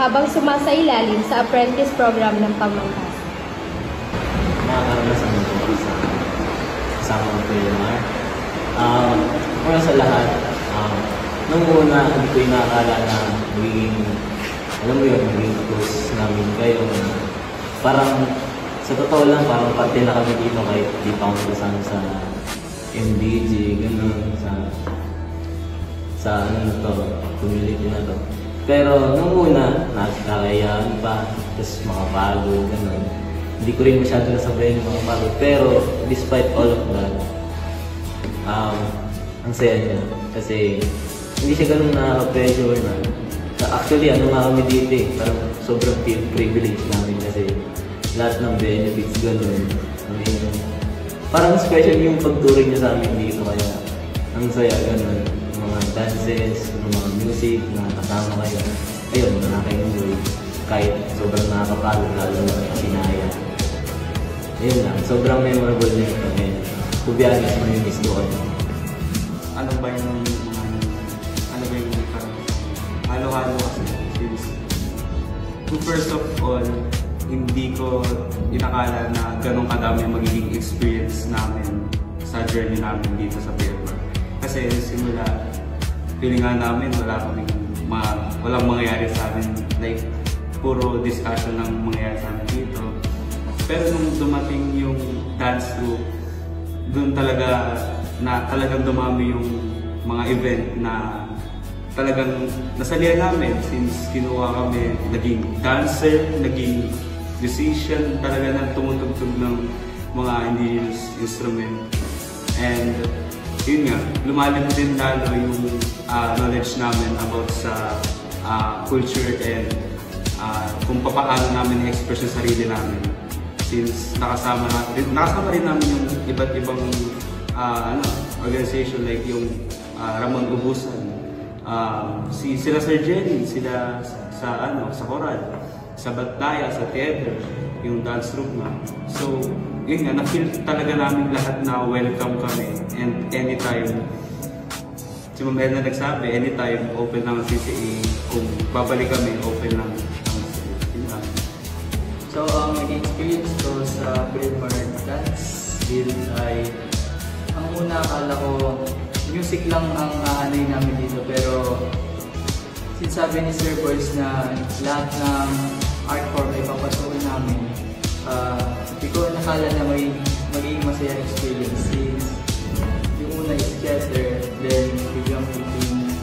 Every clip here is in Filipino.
habang sumasailalim sa apprentice program ng Pamangkas? Nakakaranas ang ito sa kasama ko yung Mar. Una sa lahat, nung una, hindi ko inakala na magiging, alam mo yun, magiging close namin kayo. Parang, sa totoo lang, parang parte na kami dito kahit di pa ako kasama sa MDG, gano'n, sa ano na to, community na to. Pero nung una, nakakayaan pa, tapos makapagod, gano'n. Hindi ko rin masyado nasabayan yung makapagod. Pero despite all of that, ang saya niya. Kasi hindi siya ganun nakaka-pressure na. Actually, ano nga kami dito eh, parang sobrang privilege namin kasi lahat ng benefits gano'n. Parang special yung pagturing niya sa amin dito kaya ang saya gano'n. Mga dances, mga music na kasama kayo. Ayun, nakaka-enjoy. Kahit sobrang nakakapagod lalo na sinaya. Ayun lang, sobrang memorable niya ito. And to be honest, may-miss ko kayo. Ano ba yung halo-halo kasi since first of all, hindi ko inakala na ganun kadami magiging experience namin sa journey namin dito sa Fairmont. Kasi simula, feeling nga namin walang mangyayari sa amin, like puro discussion lang mangyayari sa amin dito. Pero nung dumating yung dance group, doon talagang dumami yung mga event na talagang nasalihan namin since kinuha kami, naging dancer, naging musician, talaga na tumutugtog ng mga indigenous instrument. And yun nga, lumalim din lalo yung knowledge namin about sa culture and kung paano namin i-express yung sarili namin. Since nakasama rin namin yung iba't ibang organization like yung Ramon Ubusan, sila Sir Jenny, sila sa Coral, sa Bataya, sa theater, yung dance group na. So, yun nga, na-feel talaga namin lahat na welcome kami. And anytime, si Ma'am Edna nagsabi, anytime open lang ang CCA, kung babalik kami, open lang ang CCA. So, ang naging experience ko sa Fairmont Dance Guild ay, ang una akala ko, music lang ang aanay namin dito, pero sinasabi ni Sir Boyce na lahat ng art form ay papasukin namin. Hindi ko nakala na magiging masaya experience since yung una is theater, then biglang picking,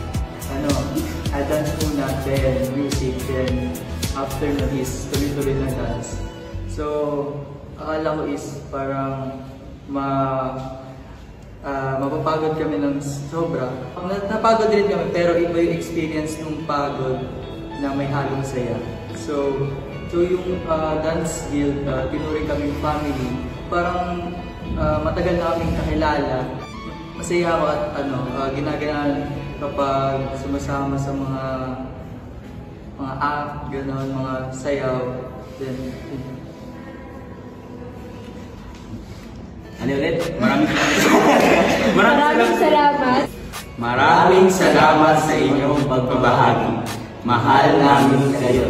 dance muna, then music, then after na is tuloy-tuloy na dance. So, akala ko is parang mapapagod kami ng sobra. Napagod din kami, pero iba yung experience ng pagod na may halong saya. So yung dance guild, tinuring kami family. Parang matagal na kaming kakilala. Masaya ako at ginaganan kapag sumasama sa mga act, gano'n, mga sayaw. Then, ano ulit? Maraming salamat sa inyong pagbabahagi. Mahal namin kayo.